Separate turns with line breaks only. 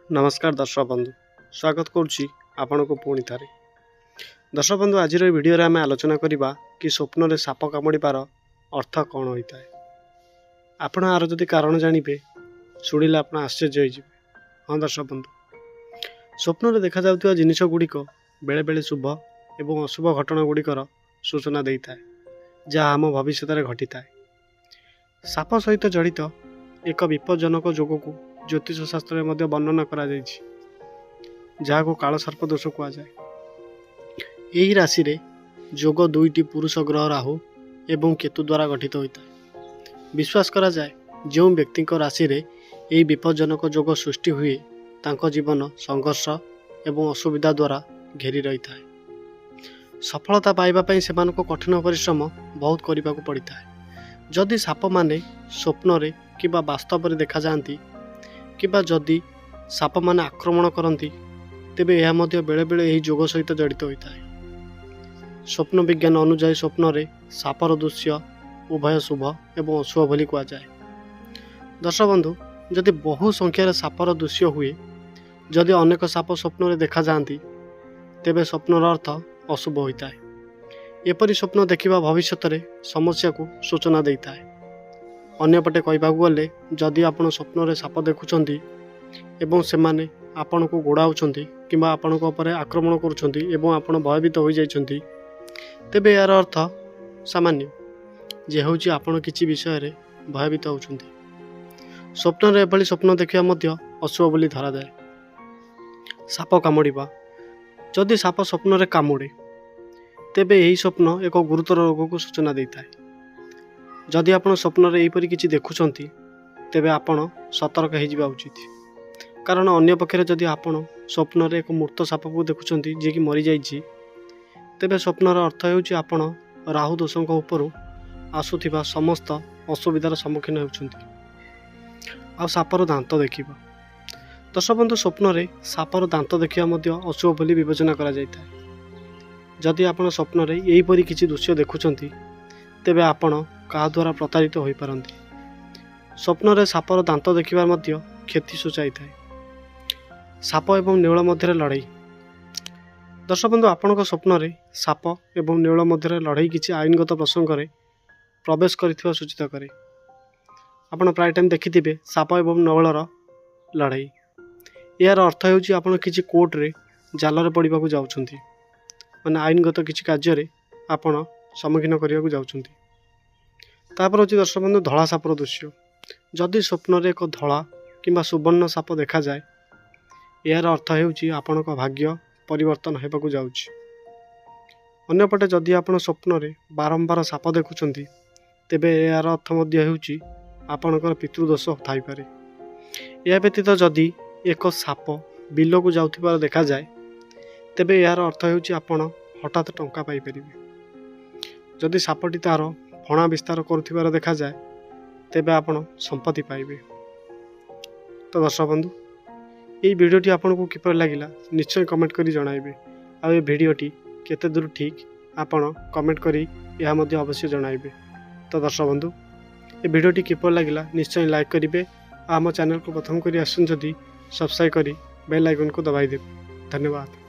नमस्कार दर्शक बंधु स्वागत करुच्ची आपण को पुणी थे दर्शक बंधु आज भिडियो आम आलोचना करवा कि स्वप्न रे साप कामुड़ार अर्थ कौन होता है। आपण आर जदि कारण जानवे शुणिले आप आश्चर्य हो। हाँ दर्शक बंधु स्वप्न देखा जाउथिबा जिनिस गुड़िक बेले बेले शुभ एवं अशुभ घटना गुड़िकर सूचना देता है जहाँ आम भविष्य में घटी था। साप सहित जड़ित एक विपज्जनक जोग को ज्योतिष शास्त्र में वर्णना करा जहाँ को काल सर्प दोष कहुए। यही राशि रे जोग दुईटी पुरुष ग्रह राहु एवं केतु द्वारा गठित होता है। विश्वास करा जाए जो व्यक्ति राशि रे यही विपज्जनक जोग सृष्टि हुए तांको जीवन संघर्ष एवं असुविधा द्वारा घेरी रही था। सफलता पाइबा से कठिन परिश्रम बहुत करने को पड़ता है। जदि साप माने स्वप्न रे किबा वास्तव में देखा जाती किबा जदि साप माने आक्रमण करती तेबे यह मध्य बेले बेले यही जोग सहित जड़ित होता है। स्वप्न विज्ञान अनुसार स्वप्न रे सापर दृश्य उभय शुभ एवं अशुभ बोली कहुए। दर्शक बंधु जदि बहु संख्यार सापर दृश्य हुए जदि अनेक साप स्वप्न रे देखा जाती तेबे स्वप्नर अर्थ अशुभ होता है। एपरी स्वप्न देखा भविष्य में समस्या को सूचना देता है। अन्यपटे कहवाक गले जदि आपण स्वप्न रे साप देखुंट एवं से माने आपण को गोड़ाऊँच कि आपण आक्रमण कर भयभीत हो जाती तेबे यार अर्थ सामान्य जे हूँ आपण किसी विषय रे भयभीत होती। स्वप्न रे एभली स्वप्न देखा अशुभ बोली धरा जाए। साप कामुड़ा जदि साप स्वप्न रे कामुड़े तेबे यही स्वप्न एक गुरुतर रोग को सूचना देता है। जदि आपण स्वप्न रे एपरी किछि देखुछंती तेबे आपण सतर्क हो जावा उचित। कारण अन्य पक्षरे जदि आपण स्वप्न रे एक मूर्त साप को देखुछंती जे कि मरी जाइछि तेबे स्वप्नर अर्थ हेउछि आपण राहु दोषक उपरु आसुथिबा समस्त असुविधार सम्मुखीन हेउछंती। आ सापर दांत देखिबा दर्शक बंधु स्वप्न रे सापर दांत देखिबा मध्य अशुभ बोली विवेचना करा जायता। जदि आपण स्वप्न रे एहीपरि किछि दृश्य देखुछंती तेबे आपण का द्वारा प्रतारित हो पारंती। स्वप्न रे सापर दांत देखिबार मध्य क्षति सूचाई थाए। साप एवं नेउल मध्य लड़ाई दर्शक बंधु आपण स्वप्न रे साप एवं नेउल मध्य लड़ाई किछि आईनगत प्रसंग रे प्रवेश करिथिबा सूचित करे। आपण प्राय टाइम देखिथिबे साप एवं नेउलर लड़ाई। यार अर्थ हेउछि आपण किछि कोर्ट रे जाल रे पड़िबाकू जाउछंती माने आईनगत किछि कार्य रे आपण सम्मुखीन करिबाकू जाउछंती। तापर होछि दर्शक बंधु धला सापर दृश्य। जदि स्वप्न रे एक धला किंबा सुवर्ण साप देखा जाए यार अर्थ हेउछि आपणक भाग्य परिवर्तन हेबाकू जाउछि। अन्यपटे जदि आपण स्वप्न रे बारंबार साप देखुछंती तेबे यार अर्थ मध्य हेउछि आपणकर पितृदोष थाई पारे। या व्यतीत जदि एक साप बिल को जाउथिबार देखा जाए तेबे यार अर्थ हेउछि आपण हठात टंका पाई परिबे। जदि सापटी तार फणा विस्तार करुथिबार देखा जाए तेबे आपण संपत्ति पाइबे। तो दर्शक बंधु ये वीडियोटी आपन को किपर लागिला निश्चय कमेंट करी जणाइबे। आ ये वीडियोटी केते दूर ठीक आपण कमेंट करी या मध्य अवश्य जणाइबे। तो दर्शक बंधु ये वीडियोटी किपर लागिला निश्चय लाइक करिवे। आम चैनल को प्रथम करी आसुन जदि सब्सक्राइब करी बेल आइकन को दबाई देबे। धन्यवाद।